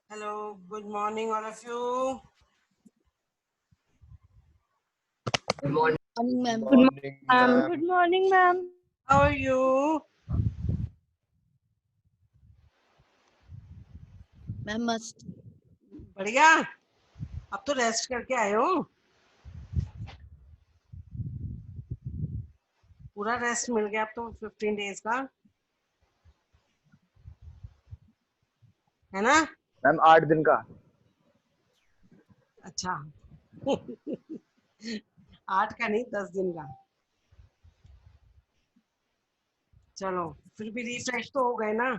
Hello, good morning, all of you. Good morning, ma'am. Good morning, ma'am. Good morning, ma'am. How are you? Ma'am मस्त बढ़िया. अब तो rest करके आए हो. पूरा रेस्ट मिल गया अब तो 15 डेज का, है ना? मैम 8 दिन का. अच्छा. 8 का नहीं, 10 दिन का. चलो, फिर भी रिफ्रेश तो हो गए ना,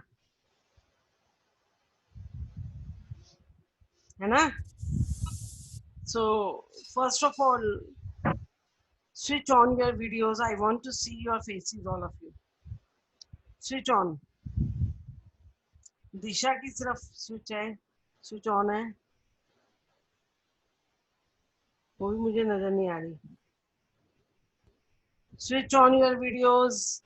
है ना? So first of all, switch on your videos. I want to see your faces, all of you. Switch on. दिशा की सिर्फ स्विच है, स्विच ऑन है, वो भी मुझे नजर नहीं आ रही. Switch on your videos.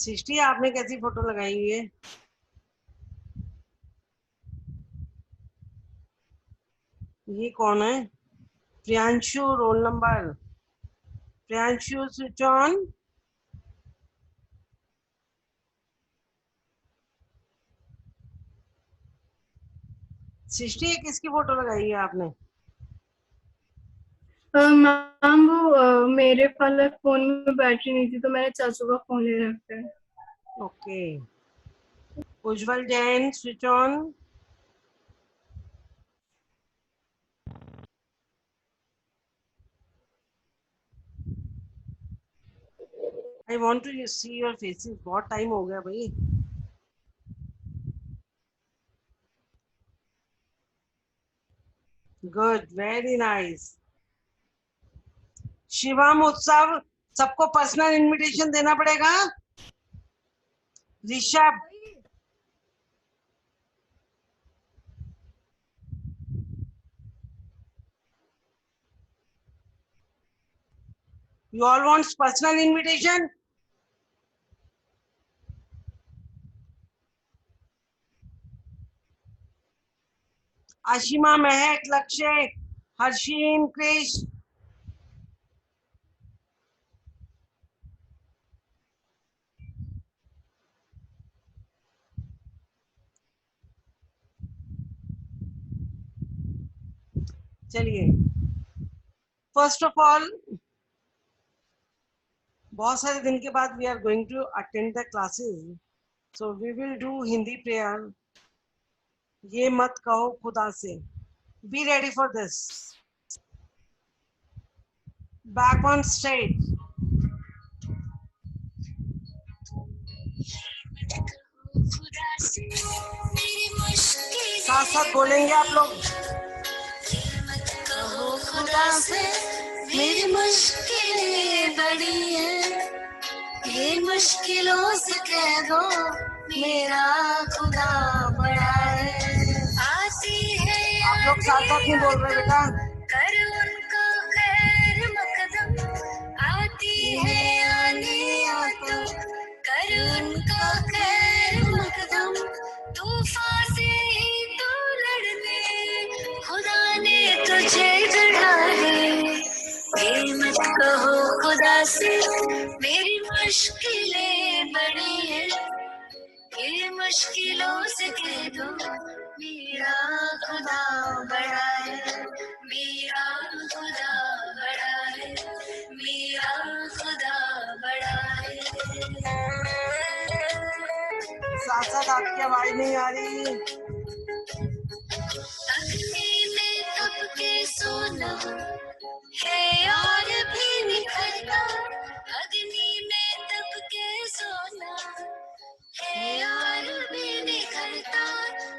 सृष्टि, आपने कैसी फोटो लगाई हुई है? ये कौन है? Priyanshu, roll number. Priyanshu, switch on. Srishti, ये किसकी फोटो लगाई है आपने? मैम वो मेरे वाले फोन में बैटरी नहीं थी तो मैंने चाचू का फोन ले रखा है. Okay. Ujjwal Jain, switch on. I want to see your faces. बहुत टाइम हो गया भाई. Good, very nice. शिवम उत्सव, सबको पर्सनल इनविटेशन देना पड़ेगा. Rishabh, you all want personal invitation? Ashima, महक, लक्ष्य, हर्षिन, क्रिश, चलिए फर्स्ट ऑफ ऑल बहुत सारे दिन के बाद we are going to attend the classes, so we will do Hindi prayer. ये मत कहो खुदा से, be ready for this. Back on stage, साथ साथ बोलेंगे आप लोग। कहो खुदा से मेरी मुश्किलें बड़ी हैं, ये मुश्किलों से कह दो मेरा खुदा बड़ा है। आती है आप लोग साथ साथ नहीं बोल रहे बेटा। कर उनको खैर मकदम, आती है आने तो कर उनको खैर मकदम, तूफान से ही तो लड़ने खुदा ने तुझे गढ़ा है। ये मत कहो खुदा से मेरी मुश्किलें बड़ी हैं, ये मुश्किलों से कह दो मेरा खुदा बड़ा है, मेरा खुदा बड़ा है, मेरा खुदा बड़ा है। साथ साथ आपकी आवाज नहीं आ रही। अग्नि में तप के सोना है और भी निखरता, अग्नि में तप के सोना है और भी निखरता,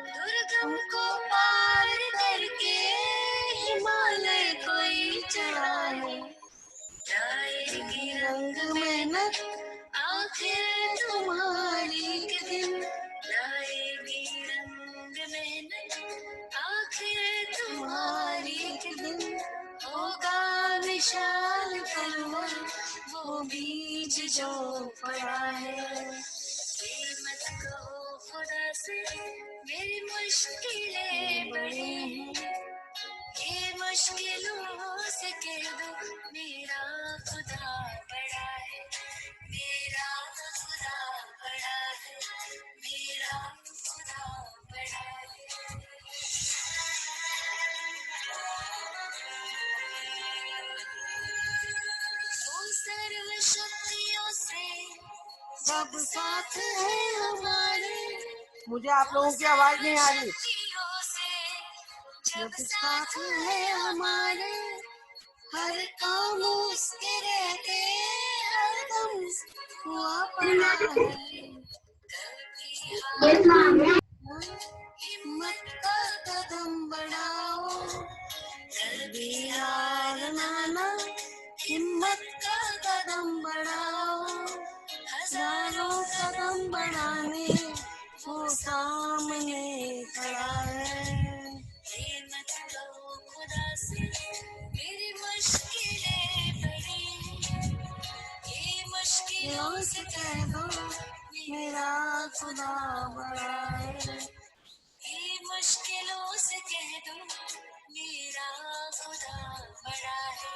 दुर्गम को पार करके हिमालय कोई चढ़ा है। जाएगी रंग मेहनत आखिर तुम्हारी के दिन, लाएगी रंग मेहनत आखिर तुम्हारी के दिन, होगा निशान परवर वो बीज जो पड़ा है। ये मत कहो खुदा से मेरी मुश्किलें बड़ी हैं, ये मुश्किलों से कह दो मेरा खुदा बड़ा है, मेरा खुदा बड़ा है, मेरा खुदा बड़ा है। वो सर्व शक्तियों से सब साथ है हमारे, मुझे आप लोगों की आवाज नहीं आ रही। शक्तियों से जब साथ है हमारे, हर काम उसके रहते हर दम हुआ पड़ा है। कभी हिम्मत का कदम बढ़ाओ, कभी हार माना हिम्मत का कदम बढ़ाओ, हजारों कदम बढ़ाने वो सामने खड़ा है। ये मत कहो खुदा से मेरी मुश्किलें बड़ी हैं, ये मुश्किलों से कह दो मेरा खुदा बड़ा है, ये मुश्किलों से कह दो मेरा खुदा बड़ा है।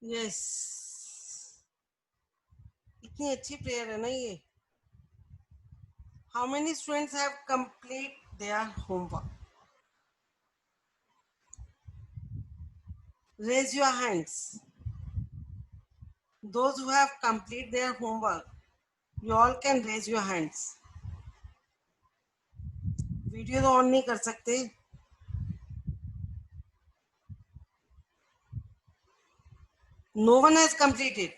यस, इतनी अच्छी प्रेयर है ना ये। How many students have complete their homework? Raise your hands. Those who have completed their homework, you all can raise your hands. Video तो ऑन नहीं कर सकते। No one has completed.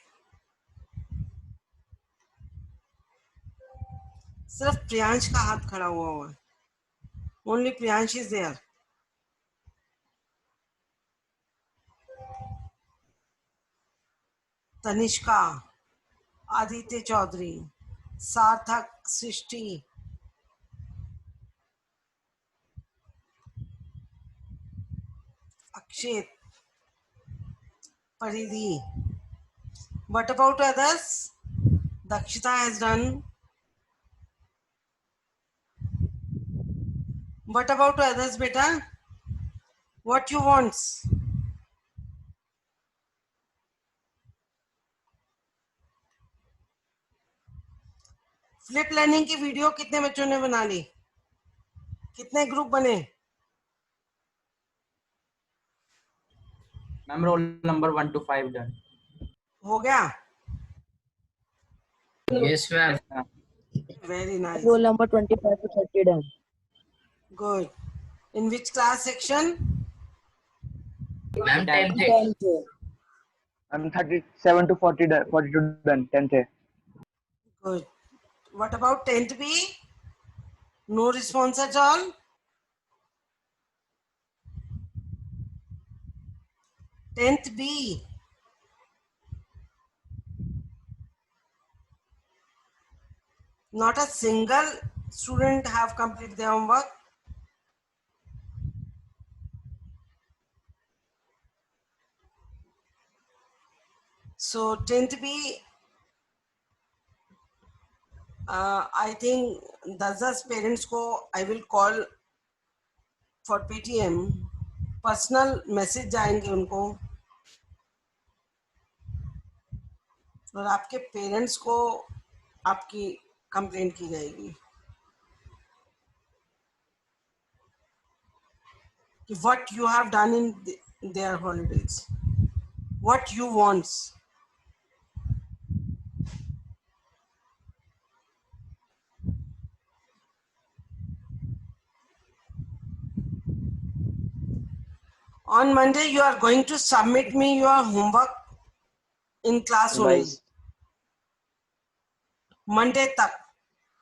सिर्फ प्रियांश का हाथ खड़ा हुआ है। Only Priyansh is there. Tanishka, Aditya Chaudhary, सार्थक, सृष्टि, अक्षित, परिधि. What about others? Dakshita has done. What about others, beta? What you want? Flip learning की वीडियो कितने बच्चों ने बना ली? कितने ग्रुप बने? Ma'am roll number 1 to 5 done. हो गया? Yes ma'am. Very nice. Roll number 25 to 30 done. Good. In which class section? Ma'am 10th. 10th. I'm 37 to 42 done. 10th है. Good. What about 10th B? No response at all? 10th B. Not a single student have completed their homework. So 10th B, I think Daza's parents को I will call for PTM. Personal message जाएंगे उनको और आपके parents को आपकी complaint की जाएगी कि what you have done in their holidays, what you wants. On Monday, you are going to submit me your homework in class only. Monday तक.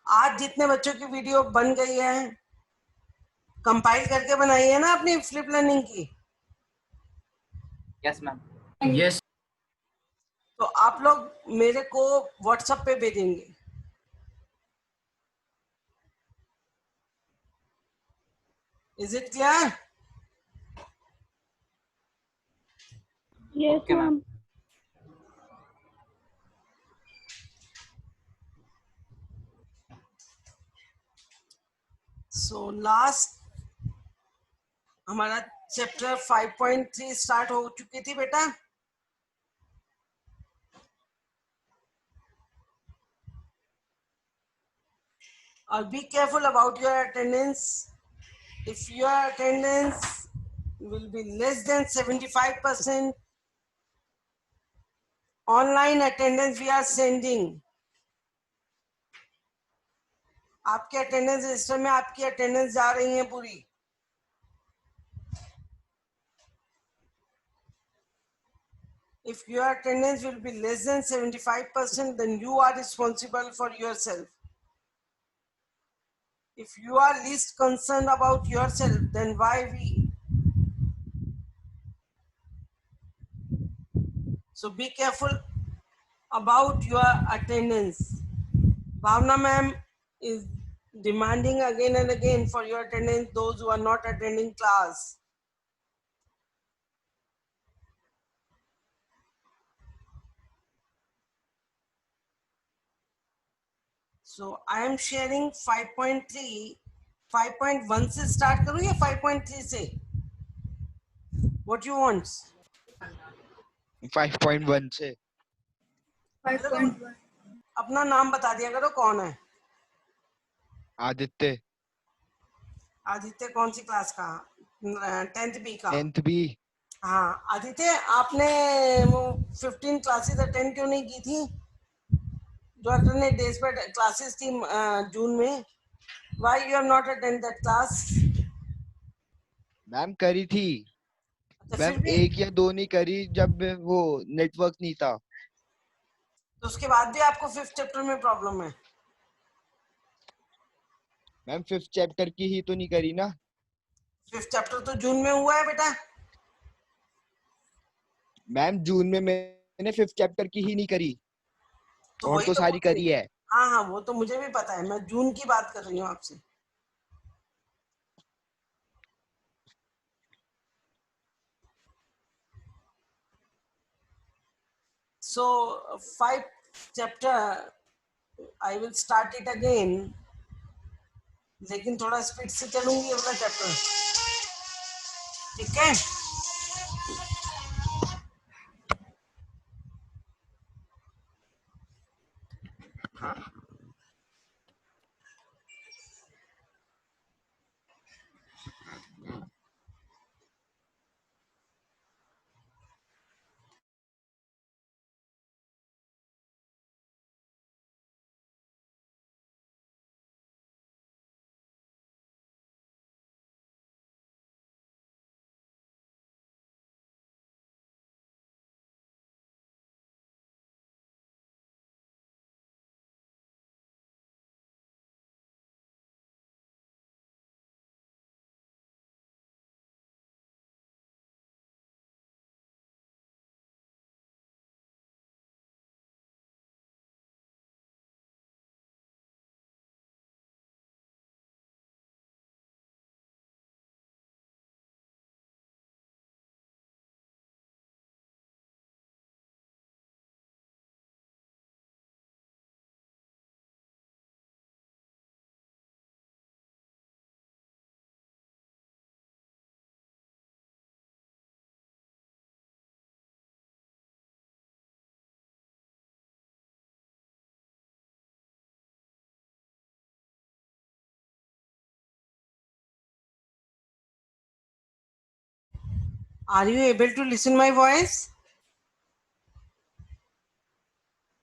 आज जितने बच्चों की वीडियो बन गई है, कंपाइल करके बनाई है ना अपनी फ्लिप लर्निंग की? Yes ma'am. यस. तो आप लोग मेरे को व्हाट्सएप पे भेजेंगे. Is it clear? Yes, Okay, ma'am. ma'am. So last हमारा चैप्टर 5.3 स्टार्ट हो चुकी थी बेटा. और be careful about your attendance. If your attendance will be less than 75%, online attendance we are sending. आपके अटेंडेंस रजिस्टर में आपकी अटेंडेंस जा रही है पूरी. If your attendance will be less than 75%, then you are responsible for yourself. If you are least concerned about yourself, then why we? So be careful about your attendance. Bhavna ma'am is demanding again and again for your attendance, those who are not attending class. So I am sharing 5.3, 5.1 से start करूँ या 5.3 से? What you want? 5.1 से. 5.1. अपना नाम बता दिया करो कौन है. आदित्य. आदित्य कौन सी क्लास का? 10th B का. 10th B. हाँ आदित्य, आपने वो 15 क्लासेस अटेंड क्यों नहीं की थी जो अल्टरनेट डेज पर क्लासेस थी जून में? Why you have not attend that class? Ma'am करी थी. तो मैम फिर भी 1 या 2 नहीं करी जब वो नेटवर्क नहीं था. तो उसके बाद भी आपको 5th चैप्टर में प्रॉब्लम है? मैम 5th चैप्टर की ही तो नहीं करी ना. 5th चैप्टर तो जून में हुआ है बेटा. मैम जून में मैंने 5th चैप्टर की ही नहीं करी तो और वही तो तो सारी पूछ रही करी हूँ। है। हाँ हाँ, वो तो मुझे भी पता है, मैं जून की बात कर रही हूँ आपसे। So 5 chapter I will start it again, लेकिन थोड़ा स्पीड से चलूंगी ये वाला चैप्टर, ठीक है? Are you able to listen my voice?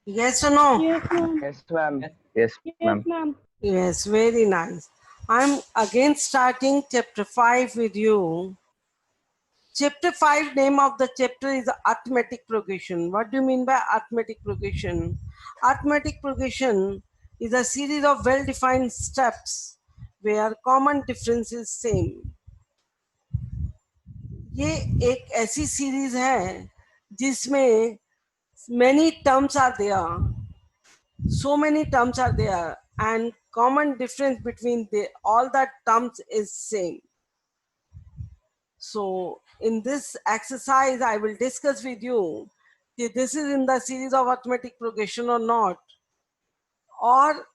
Yes or no? Yes, ma'am. Yes, ma'am. Yes, Yes, ma'am. ma'am. Yes, very nice. I'm again starting chapter 5 with you. Chapter 5 name of the chapter is arithmetic progression. What do you mean by arithmetic progression? Arithmetic progression is a series of well-defined steps where common difference is same. ये एक ऐसी series है जिसमें many terms are there, so many terms are there, and common difference between all the terms is same. So in this exercise, I will discuss with you if this is in the series of arithmetic progression or not, or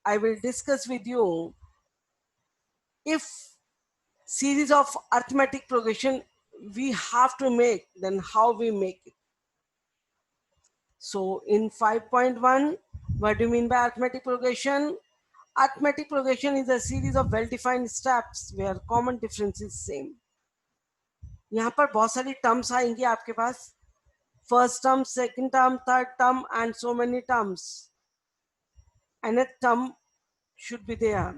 I will discuss with you if series of arithmetic progression we have to make, then how we make it. So in 5.1, what do you mean by arithmetic progression? Arithmetic progression is a series of well-defined steps where common difference is same. यहाँ पर बहुत सारी terms आएंगी आपके पास, first term, second term, third term, and so many terms. And a term should be there.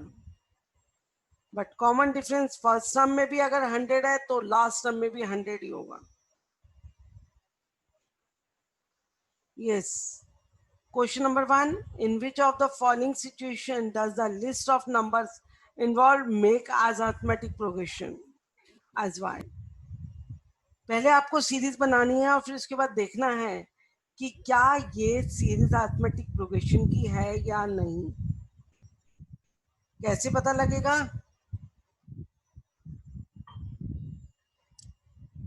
But common difference, first term में भी अगर 100 है तो last term में भी 100 ही होगा. Yes. Question number 1. In which of the following situation does the list of numbers involved make as arithmetic progression? As y. पहले आपको सीरीज बनानी है और फिर उसके बाद देखना है कि क्या ये सीरीज अरिथमेटिक प्रोग्रेशन की है या नहीं. कैसे पता लगेगा?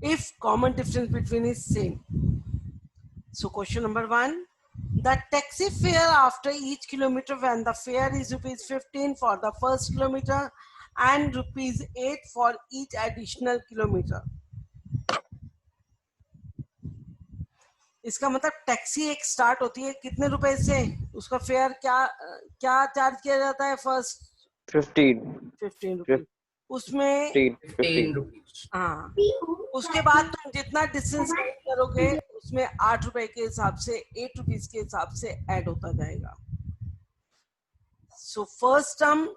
If common difference between is same. So question number 1, the taxi fare after each kilometer when the fare is rupees 15 for the first kilometer and rupees 8 for each additional kilometer. इसका मतलब taxi एक start होती है कितने रुपए से, उसका fair क्या क्या चार्ज किया जाता है? फर्स्ट 15 रुपीज, उसमें 15 rupees. हाँ, उसके बाद तुम जितना डिस्टेंस करोगे उसमें 8 रुपए के हिसाब से 8 रुपीज के हिसाब से ऐड होता जाएगा. So first term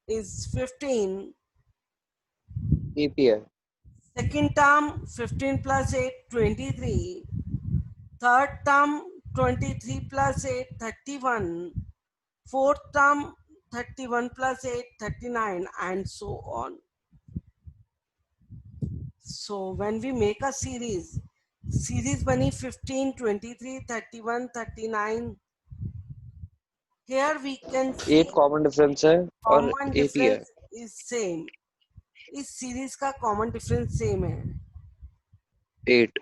is 15, APR. second term 15 plus 8 23, third term 23 plus 8 31, fourth term 31 plus 8 39, and so on. So when we make a series series बनी 15, 23, 31, 39. Here we can see 8 common difference है और common 8 ही है. difference is same. इस series का common difference same है. 8.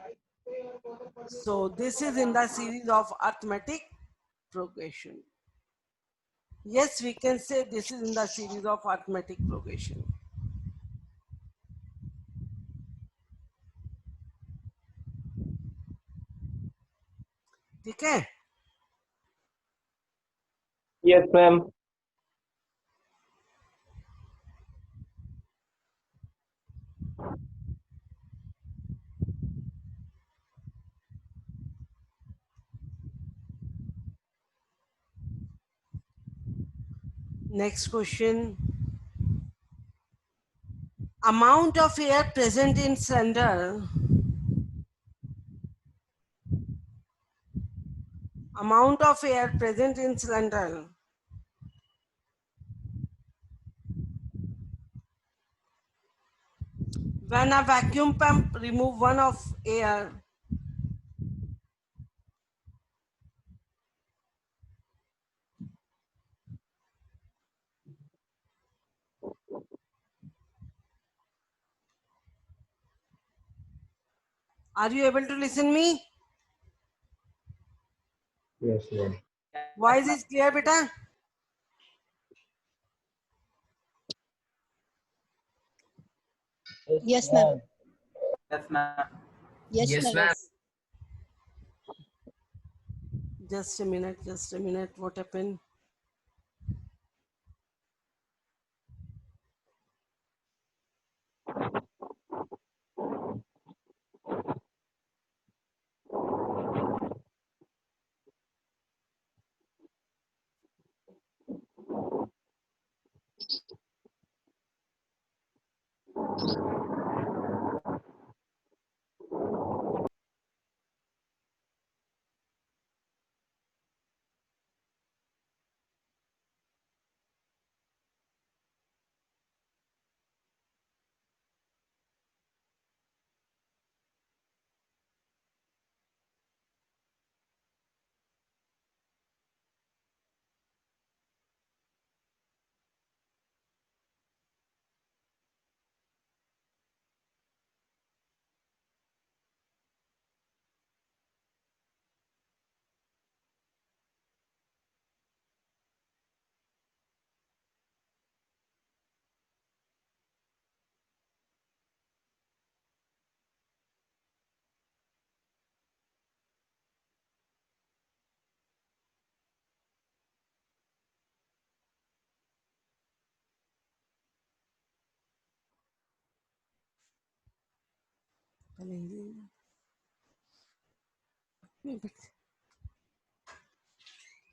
So this is in the series of arithmetic progression. Yes, we can say this is in the series of arithmetic progression. ठीक है. Yes, ma'am. Next question. Amount of air present in cylinder. Amount of air present in cylinder. When a vacuum pump remove one of air, are you able to listen me? Yes, ma'am. Voice is clear, beta? Yes, ma'am. Yes, ma'am. Yes, Yes, ma'am. ma'am. Just a minute, just a minute. What happened?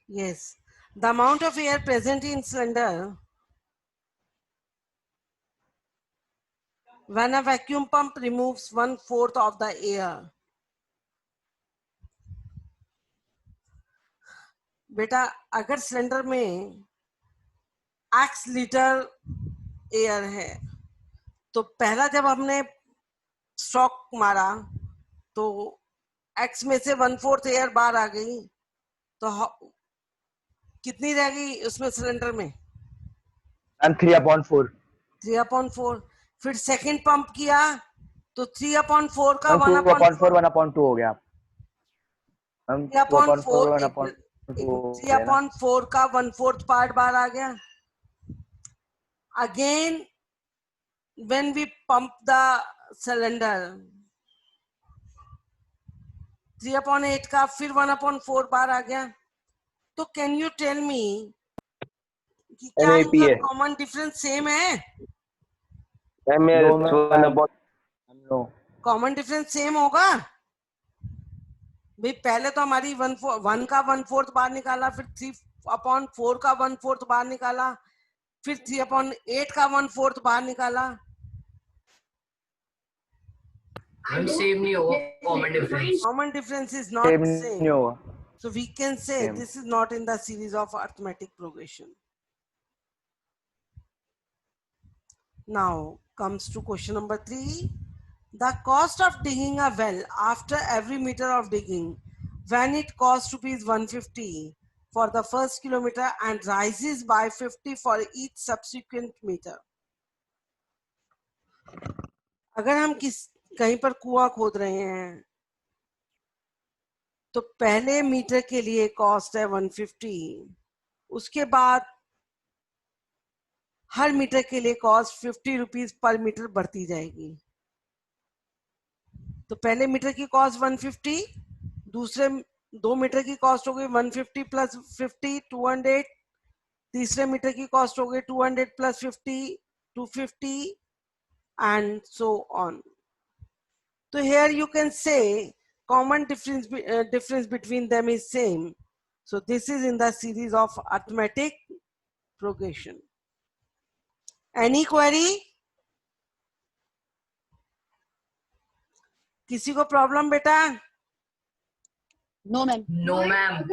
Yes. The amount of air present in cylinder when a vacuum pump removes 1/4 of the air. बेटा अगर cylinder में x litre air है तो पहला जब हमने stroke मारा तो x में से 1/4 एयर बाहर आ गई तो कितनी रह गई उसमें सिलेंडर में? And 3/4. 3/4. फिर सेकंड पंप किया तो 3/4 का 2/4 1/2 हो गया. 2/4 1/2 3/4 का 1/4 पार्ट बाहर आ गया. Again, when we pump the cylinder, 3/8 का फिर 1/4 बाहर आ गया. तो कैन यू टेल मी कि क्या इनका MAPA. कॉमन डिफरेंस सेम है? Ma'am, yes, No, ma'am. 1/4. No. Common difference same होगा भाई. पहले तो हमारी 1 का 1/4 बाहर निकाला, फिर 3/4 का 1/4 बाहर निकाला, फिर 3/8 का 1/4 बाहर निकाला. मैम सेम नहीं होगा common difference. Common difference is not Same same. नहीं होगा. So we can say Same. this is not in the series of arithmetic progression. Now comes to question number 3. The cost of digging a well after every meter of digging, when it costs rupees 150 for the first kilometer and rises by 50 for each subsequent meter. अगर हम कहीं पर कुआं खोद रहे हैं तो पहले मीटर के लिए कॉस्ट है 150, उसके बाद हर मीटर के लिए कॉस्ट 50 रुपीज पर मीटर बढ़ती जाएगी। तो पहले मीटर की कॉस्ट 150, दूसरे 2 मीटर की कॉस्ट हो गई 150 प्लस 50 200, तीसरे मीटर की कॉस्ट हो गई 200 plus 50 250 and so on. So here you can say common difference between them is same. So this is in the series of arithmetic progression. Any query? किसी को problem बेटा? No, ma'am. No, ma'am.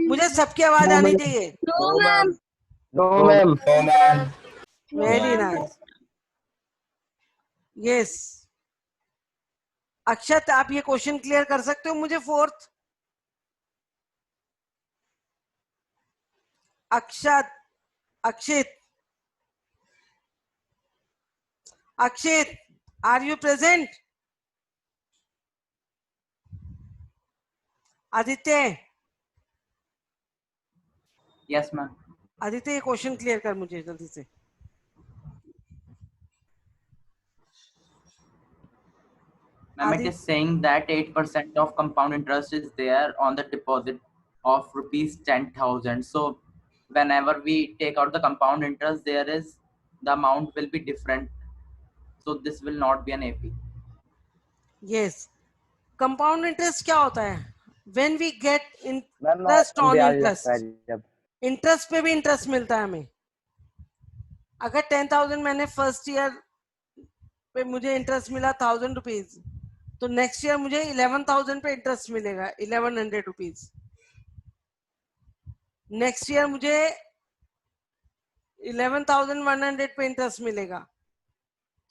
मुझे सबकी आवाज आनी चाहिए। No, ma'am. No, ma'am. Very nice. Yes Akshat, आप ये क्वेश्चन क्लियर कर सकते हो मुझे? Fourth Akshat, Akshit, Akshit, are you present? Aditya, Yes, ma'am. Aditya ये क्वेश्चन क्लियर कर मुझे जल्दी से। Ma'am, it is saying that 8% of compound interest is there on the deposit of rupees 10,000. So whenever we take out the compound interest, the amount will be different. So this will not be an AP. Yes, compound interest क्या होता है? When we get ma'am interest on ब्याज interest, लगता है जब interest पे भी interest मिलता है हमें। अगर 10,000 मैंने फर्स्ट ईयर पे मुझे इंटरेस्ट मिला 1,000 रुपीज, तो नेक्स्ट ईयर मुझे 11,000 पे इंटरेस्ट मिलेगा 1,100 रुपीज। नेक्स्ट ईयर मुझे 11,100 पे इंटरेस्ट मिलेगा।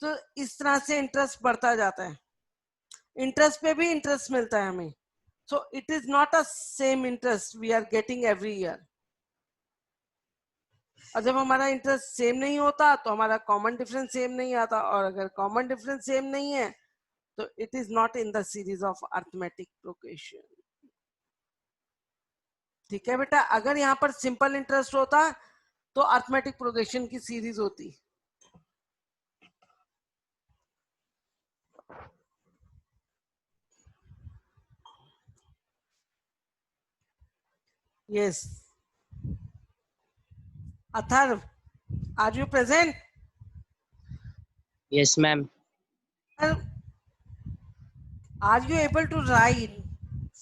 तो इस तरह से इंटरेस्ट बढ़ता जाता है, इंटरेस्ट पे भी इंटरेस्ट मिलता है हमें। So it is not a same interest we are getting every year. और जब हमारा इंटरेस्ट सेम नहीं होता तो हमारा कॉमन डिफरेंस सेम नहीं आता, और अगर कॉमन डिफरेंस सेम नहीं है तो it is not in the series of arithmetic progression. ठीक है बेटा, अगर यहाँ पर सिंपल इंटरेस्ट होता तो अरिथमेटिक प्रोग्रेशन की सीरीज होती। Yes Atharva, are you present? Yes, ma'am. Are you able to write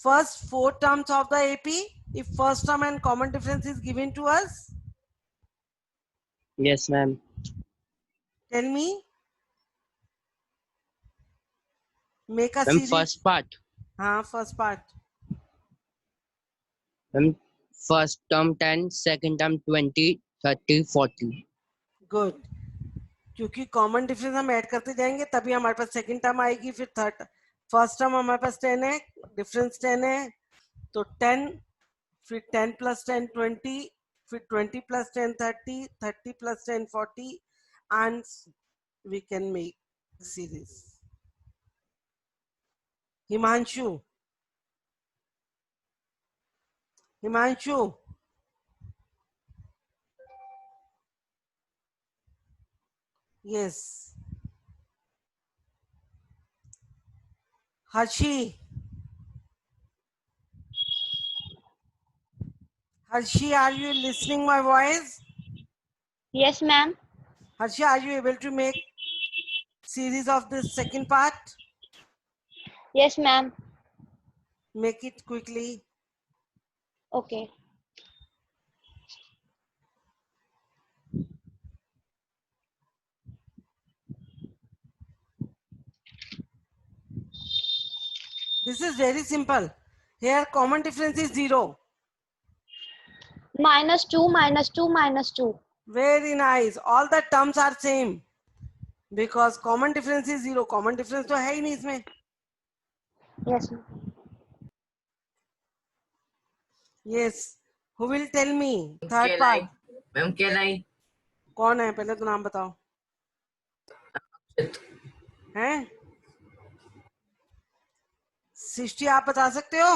first 4 terms of the AP if first term and common difference is given to us? Yes, ma'am. Tell me. Make a Ma'am, series. first part. हाँ, first part. Ma'am, first term 10, second term 20, 30, 40. Good. क्योंकि common difference हम add करते जाएंगे तभी हमारे पास second term आएगी, फिर third. First term हमारे पास 10 है, डिफरेंस 10 है, तो 10, फिर 10 प्लस 10 20, फिर 20 plus 10 30, 30 plus 10 40, and we can make series. Himanshu, yes. Harshi, are you listening my voice? Yes, ma'am. Harshi, are you able to make series of this second part? Yes, ma'am. Make it quickly. Okay. This is very simple. Here common difference is 0. -2, -2, -2. Very nice. All the terms are same. Because common difference is 0. Common difference तो है ही नहीं इसमें. Yes, ma'am. Yes. Who will tell me third part? Ma'am K9. कौन है? पहले तो नाम बताओ. हैं? सृष्टि आप बता सकते हो?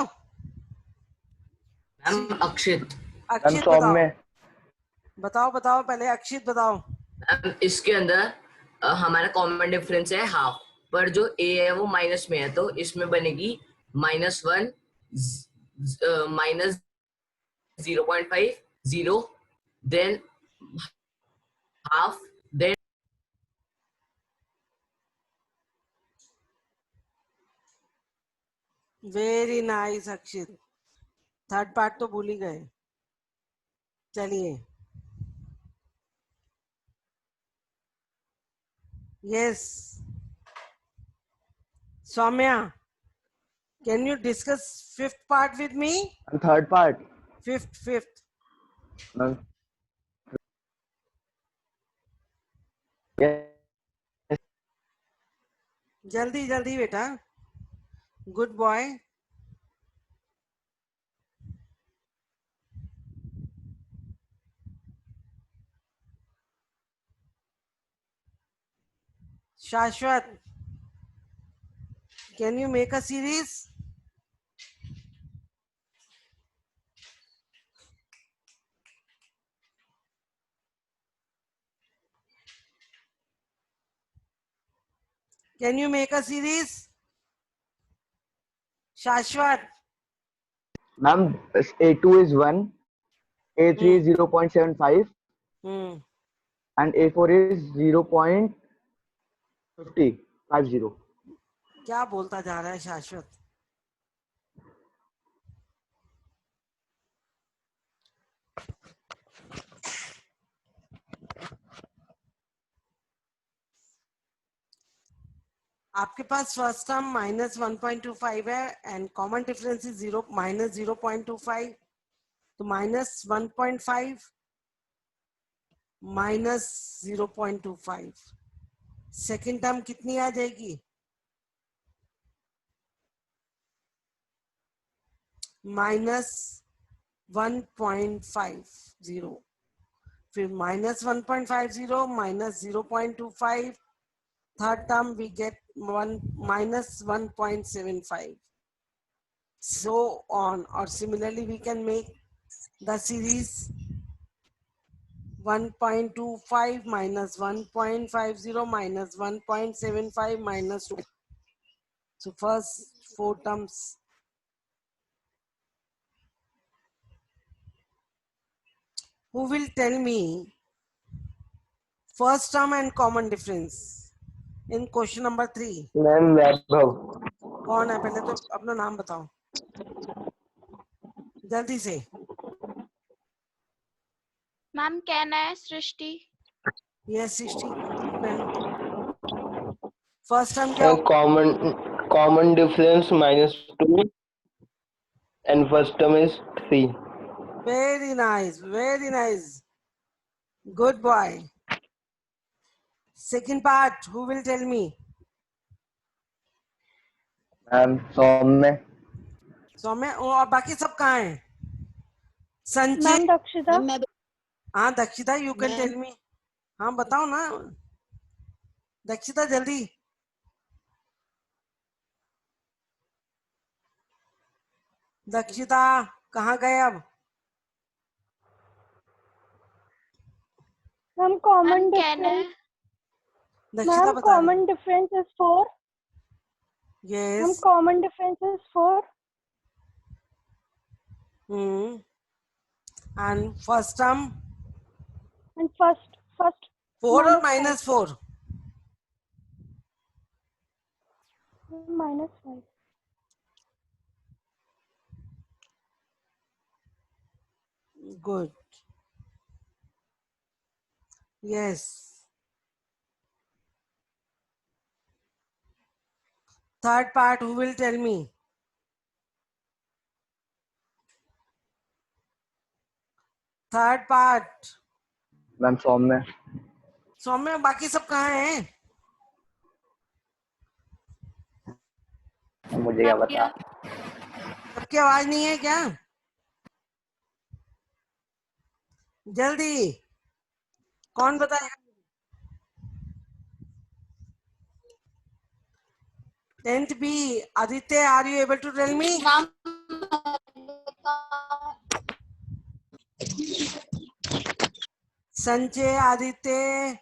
मैम अक्षित. अक्षित बताओ. सौम्य. बताओ बताओ पहले अक्षित बताओ. मैम इसके अंदर हमारा कॉमन डिफरेंस है हाफ, पर जो ए है वो माइनस में है, तो इसमें बनेगी -1 -0.5 0 then half then. Very nice Akshit. Third part तो भूल ही गए. चलिए. Yes. Saumya, can you discuss fifth part with me? And third part. Fifth. Ma'am. Yes. जल्दी जल्दी बेटा. Good boy. शाश्वत, can you make a series? Can you make a series? Shashwat. Ma'am, A2 is 1, A3 is 0.75, and A4 is 0.50. क्या बोलता जा रहा है शाश्वत? आपके पास फर्स्ट टर्म -1.25 है एंड कॉमन डिफरेंस इज -0.25. तो -1.5 -0.25. सेकेंड टर्म कितनी आ जाएगी? -1.50. फिर -1.50 -0.25. Third term we get -1.75. So on, or similarly we can make the series 1.25 -1.50 -1.75 -2. So first 4 terms. Who will tell me first term and common difference in question number 3? Ma'am वैभव. कौन है? पहले तो अपना नाम बताओ जल्दी से. Ma'am, can I Srishti? Yes, Srishti. First term क्या होगा? Common difference -2 and first term is 3. Very nice, very nice. Good boy. Second part, who will tell me? Ma'am, Saumya. Saumya. और बाकी सब कहाँ हैं? संचित. Ma'am, दक्षिता. हाँ Dakshita, you can tell me. हाँ बताओ ना दक्षिता जल्दी. दक्षिता कहाँ गए अब? Ma'am, common difference. Dakshita Ma'am, बता. common difference is 4. Yes. Ma'am, common difference is 4. And first term And first 4 or -4? -5. Good. Yes. Third part, who will tell me? Third part. Ma'am, Saumya. सौम्य. बाकी सब कहाँ हैं? मुझे क्या पता। सबकी आवाज नहीं है क्या? जल्दी कौन बताएगा? 10th B. Aditya, are you able to tell me? Sanjay, Aditya,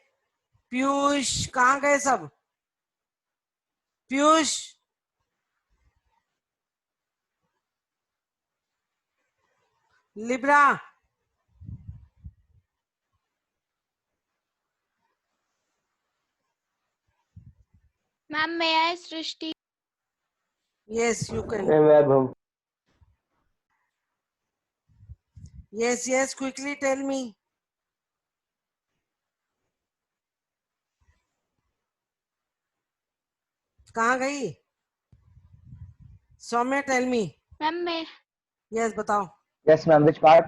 Piyush, कहाँ गए सब? Piyush, Libra, ma'am may I Srishti? yes you can. Vaibhav. Yes, quickly tell me. कहाँ गई? Saumya, tell me. मैम मैं यस बताओ. Yes, ma'am. Which part?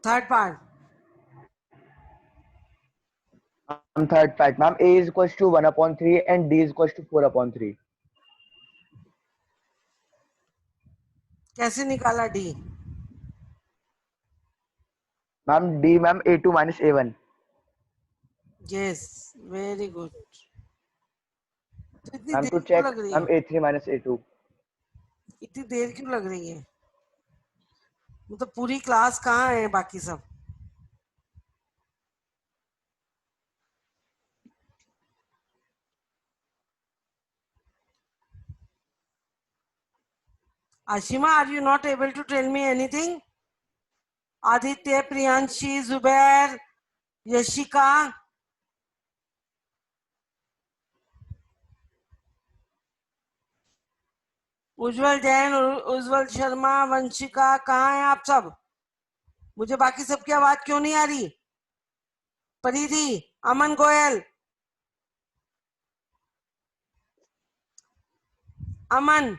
Third part. Third part, ma'am. A is equals to 1/3 and D is equals to 4/3. कैसे निकाला D? Ma'am, D, ma'am, A2 minus A1. Yes, very good. तो इतनी Ma'am, there to क्यों check, लग रही ma'am, है? A3 minus A2. इतनी देर क्यों लग रही है? मतलब पूरी क्लास कहाँ है बाकी सब? Ashima, are you not able to tell me anything? Aditya, Priyanshi, Zubair, Yashika. उज्जवल जैन, उज्जवल शर्मा, वंशिका, कहाँ हैं आप सब? मुझे बाकी सबकी आवाज क्यों नहीं आ रही? परिधि, अमन गोयल, अमन,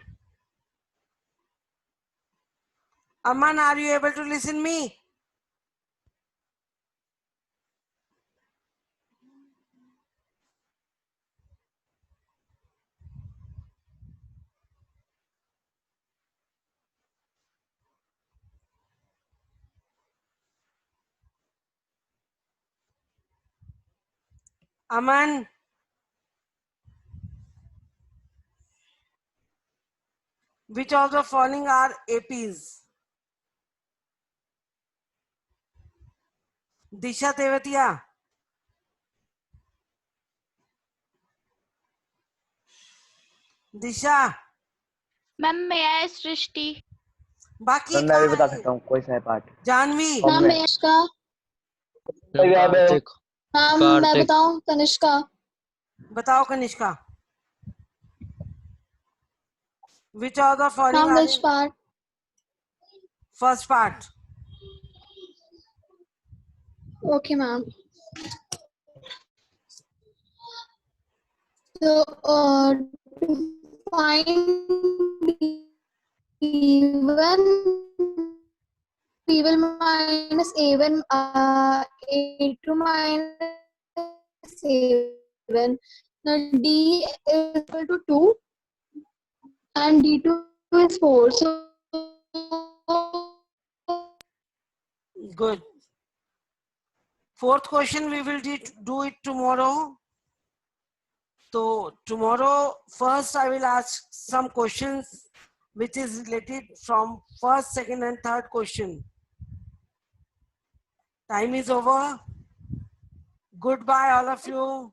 Aman, are you able to listen me? Aman, which of the following are APs? Disha Tevatia, Disha. Ma'am may I सृष्टि? बाकी मैं भी कहाँ बता है? सकता हूँ कोई सा है पार्ट। जानवी, मैम मैं इसका कार्तिक मैम मैं कार्तिक बताऊं कनिष्का बताओ Kanishka. Which of the following ma'am are which in part first part? okay ma'am so to find B1 B1 minus A1 A2 minus A1 now D is equal to 2 and D2 is 4 so Good. Fourth question we will do it tomorrow. So tomorrow first I will ask some questions which is related from first, second and third question. Time is over. Goodbye all of you.